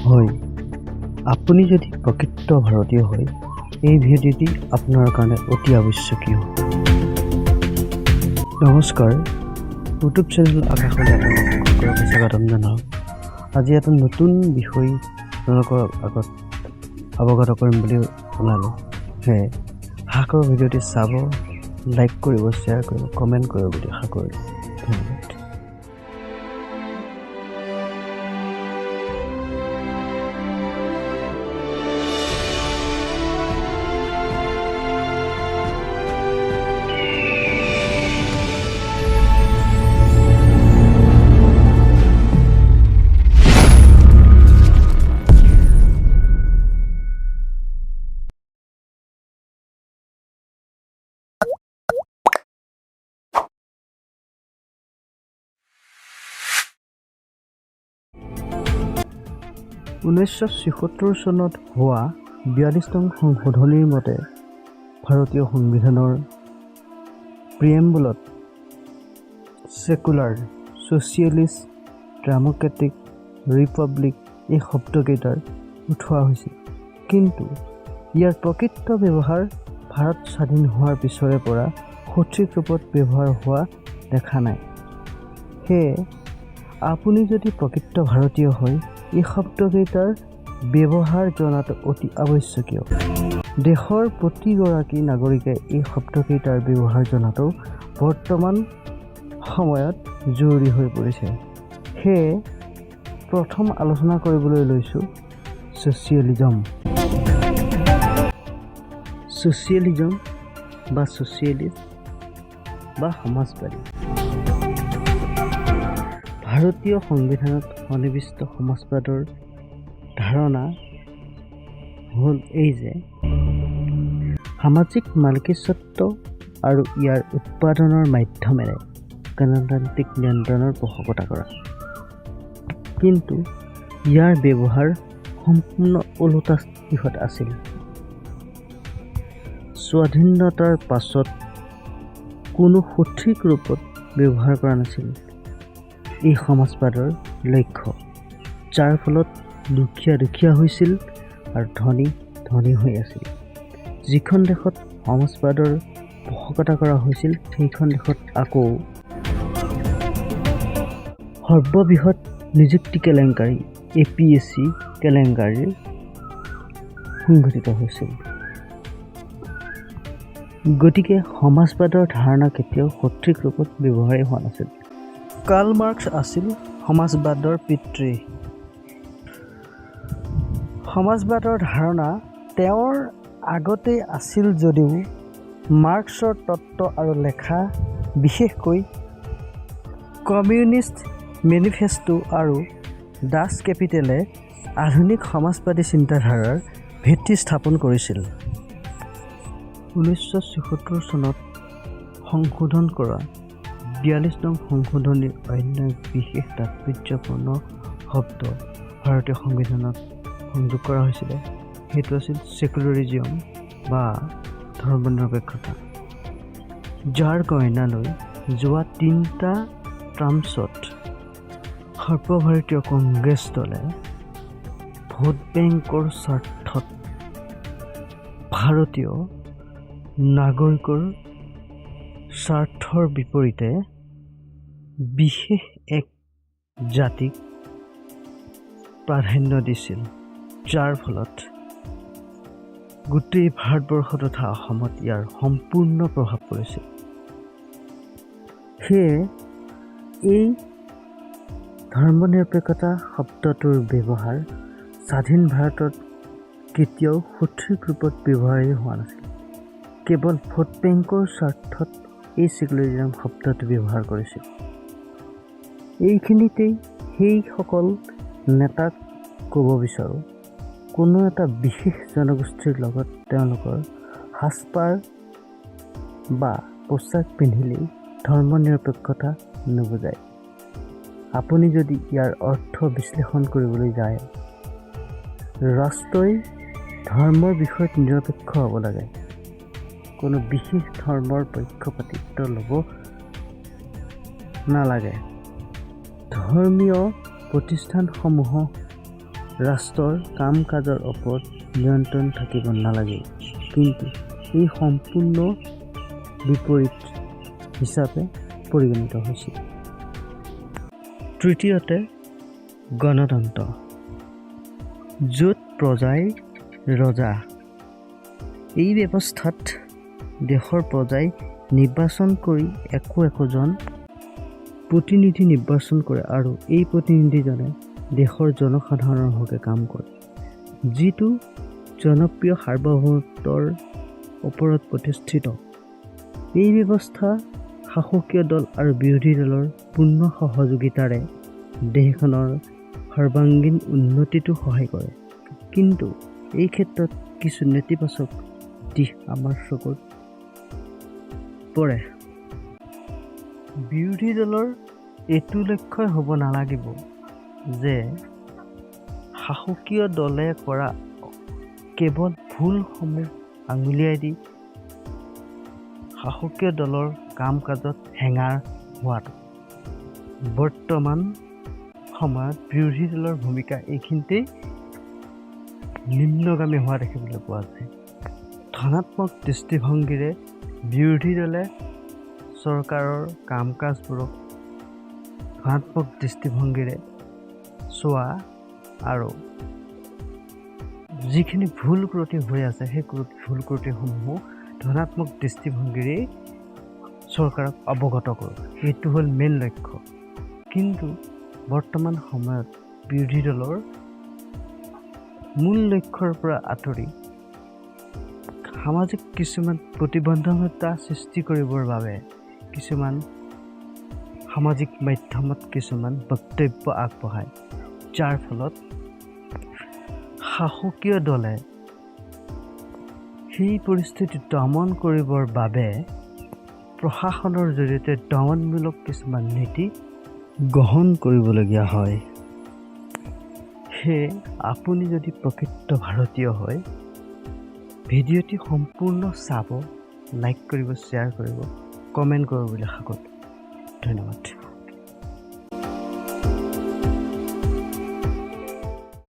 হয়, আপুনি যদি প্ৰকৃত ভাৰতীয় হয়, এই ভিডিঅ'টি আপোনাৰ কাৰণে অতি আৱশ্যকীয়। নমস্কাৰ, ইউটিউব চেনেল আকাশলৈ আপোনালোকক স্বাগতম জনাওঁ। আজি এটা নতুন বিষয় আপোনালোকৰ আগত অৱগত কৰিম বুলি জনালোঁ। সেয়ে আশা কৰোঁ ভিডিঅ'টি চাব, লাইক কৰিব, শ্বেয়াৰ কৰিব, কমেণ্ট কৰিব বুলি আশা কৰিলোঁ। ধন্যবাদ। ঊনৈছশ ৭৬ চনত হোৱা ৪২তম সংশোধনীৰ মতে ভাৰতীয় সংবিধানৰ প্ৰিএম্বুলত ছেকুলাৰ, ছ'চিয়েলিষ্ট, ডেম'ক্ৰেটিক, ৰিপাব্লিক এই শব্দকেইটাৰ উঠোৱা হৈছিল। কিন্তু ইয়াৰ প্ৰকৃত ব্যৱহাৰ ভাৰত স্বাধীন হোৱাৰ পিছৰে পৰা সঠিক ৰূপত ব্যৱহাৰ হোৱা দেখা নাই। সেয়ে আপুনি যদি প্ৰকৃত ভাৰতীয় হয়, এই শব্দকেইটাৰ ব্যৱহাৰ জনাটো অতি আৱশ্যকীয়। দেশৰ প্ৰতিগৰাকী নাগৰিকে এই শব্দকেইটাৰ ব্যৱহাৰ জনাটো বৰ্তমান সময়ত জৰুৰী হৈ পৰিছে। সেয়ে প্ৰথম আলোচনা কৰিবলৈ লৈছোঁ ছ'চিয়েলিজম। ছ'চিয়েলিজম বা ছ'চিয়েলিষ্ট বা সমাজবাদী। ভাৰতীয় সংবিধানত সন্নিৱিষ্ট সমাজবাদৰ ধাৰণা হ'ল এই যে সামাজিক মালিকীস্বত্ব আৰু ইয়াৰ উৎপাদনৰ মাধ্যমেৰে গণতান্ত্ৰিক নিয়ন্ত্ৰণৰ পোষকতা কৰা। কিন্তু ইয়াৰ ব্যৱহাৰ সম্পূৰ্ণ ওলোটা দিশত আছিল। স্বাধীনতাৰ পাছত কোনো সঠিক ৰূপত ব্যৱহাৰ কৰা নাছিল এই সমাজবাদৰ লক্ষ্য, যাৰ ফলত দুখীয়া হৈছিল আৰু ধনী হৈ আছিল। যিখন দেশত সমাজবাদৰ পোষকতা কৰা হৈছিল, সেইখন দেশত আকৌ সৰ্ববৃহৎ নিযুক্তি কেলেংকাৰী APSC কেলেংকাৰী সংঘটিত হৈছিল। গতিকে সমাজবাদৰ ধাৰণা কেতিয়াও সঠিক ৰূপত ব্যৱহাৰেই হোৱা নাছিল। কাৰ্ল মাৰ্ক্স আছিল সমাজবাদৰ পিতৃ। সমাজবাদৰ ধাৰণা তেওঁৰ আগতেই আছিল যদিও মাৰ্ক্সৰ তত্ত্ব আৰু লেখা, বিশেষকৈ কমিউনিষ্ট মেনিফেষ্টো আৰু ডাচ কেপিটেলে আধুনিক সমাজবাদী চিন্তাধাৰাৰ ভিত্তি স্থাপন কৰিছিল। ১৯৭৬ চনত সংশোধন কৰা ৪২তম সংশোধনীৰ অন্য এক বিশেষ তাৎপৰ্যপূৰ্ণ শব্দ ভাৰতীয় সংবিধানত সংযোগ কৰা হৈছিলে। সেইটো আছিল ছেকুলাৰিজম বা ধৰ্মনিৰপেক্ষতা, যাৰ গণনালৈ যোৱা ৩টা টাৰ্মছত সৰ্বভাৰতীয় কংগ্ৰেছ দলে ভোট বেংকৰ স্বাৰ্থত ভাৰতীয় নাগৰিকৰ স্বাৰ্থৰ বিপৰীতে বিশেষ এক জাতিক প্ৰাধান্য দিছিল, যাৰ ফলত গোটেই ভাৰতবৰ্ষ তথা অসমত ইয়াৰ সম্পূৰ্ণ প্ৰভাৱ পৰিছিল। সেয়ে এই ধৰ্মনিৰপেক্ষতা শব্দটোৰ ব্যৱহাৰ স্বাধীন ভাৰতত কেতিয়াও সঠিক ৰূপত ব্যৱহাৰেই হোৱা নাছিল। কেৱল ভোট বেংকৰ স্বাৰ্থত এই ছেকুলাৰিজম শব্দটো ব্যৱহাৰ কৰিছিল। এইখিনিতেই সেইসকল নেতাক ক'ব বিচাৰোঁ, কোনো এটা বিশেষ জনগোষ্ঠীৰ লগত তেওঁলোকৰ সাজপাৰ বা পোচাক পিন্ধিলেই ধৰ্মনিৰপেক্ষতা নুবুজায়। আপুনি যদি ইয়াৰ অৰ্থ বিশ্লেষণ কৰিবলৈ যায়, ৰাষ্ট্ৰই ধৰ্মৰ বিষয়ত নিৰপেক্ষ হ'ব লাগে, কোনো বিশেষ ধৰ্মৰ পক্ষপাতিত্ব ল'ব নালাগে। ধৰ্মীয় প্ৰতিষ্ঠানসমূহ ৰাষ্ট্ৰৰ কাম কাজৰ ওপৰত নিয়ন্ত্ৰণ থাকিব নালাগে, কিন্তু এই সম্পূৰ্ণ বিপৰীত হিচাপে পৰিগণিত হৈছিল। তৃতীয়তে, গণতন্ত্ৰ, য'ত প্ৰজাই ৰজা। এই ব্যৱস্থাত দেশৰ প্ৰজাই নিৰ্বাচন কৰি একোজন প্ৰতিনিধি নিৰ্বাচন কৰে আৰু এই প্ৰতিনিধিজনে দেশৰ জনসাধাৰণৰ হকে কাম কৰে, যিটো জনপ্ৰিয় সাৰ্বভৌমত্বৰ ওপৰত প্ৰতিষ্ঠিত। এই ব্যৱস্থা শাসকীয় দল আৰু বিৰোধী দলৰ পূৰ্ণ সহযোগিতাৰে দেশখনৰ সৰ্বাংগীন উন্নতিতো সহায় কৰে। কিন্তু এই ক্ষেত্ৰত কিছু নেতিবাচক দিশ আমাৰ চকুত পৰে। বিৰোধী দলৰ এইটো লক্ষ্য হ'ব নালাগিব যে শাসকীয় দলে কৰা কেৱল ভুলসমূহ আঙুলিয়াই দি শাসকীয় দলৰ কাম কাজত হেঙাৰ হোৱাটো। বৰ্তমান সময়ত বিৰোধী দলৰ ভূমিকা এইখিনিতেই নিম্নগামী হোৱা দেখিবলৈ পোৱা যায়। ধনাত্মক দৃষ্টিভংগীৰে বিৰোধী দলে চৰকাৰৰ কাম কাজবোৰক ধনাত্মক দৃষ্টিভংগীৰে চোৱা আৰু যিখিনি ভুল ক্ৰুটি হৈ আছে সেই ভুল ক্ৰুটিসমূহ ধনাত্মক দৃষ্টিভংগীৰে চৰকাৰক অৱগত কৰোঁ, এইটো হ'ল মেইন লক্ষ্য। কিন্তু বৰ্তমান সময়ত বিৰোধী দলৰ মূল লক্ষ্যৰ পৰা আঁতৰি সামাজিক কিছুমান প্ৰতিবন্ধকতা সৃষ্টি কৰিবৰ বাবে কিছুমান সামাজিক মাধ্যমত কিছুমান বক্তব্য আগবঢ়ায়, যাৰ ফলত শাসকীয় দলে সেই পৰিস্থিতি দমন কৰিবৰ বাবে প্ৰশাসনৰ জৰিয়তে দমনমূলক কিছুমান নীতি গ্ৰহণ কৰিবলগীয়া হয়। সেয়ে আপুনি যদি প্ৰকৃত ভাৰতীয় হয়, ভিডিঅ'টি সম্পূৰ্ণ চাব, লাইক কৰিব, শ্বেয়াৰ কৰিব, কমেণ্ট কৰিব বুলি আশা কৰোঁ। ধন্যবাদ।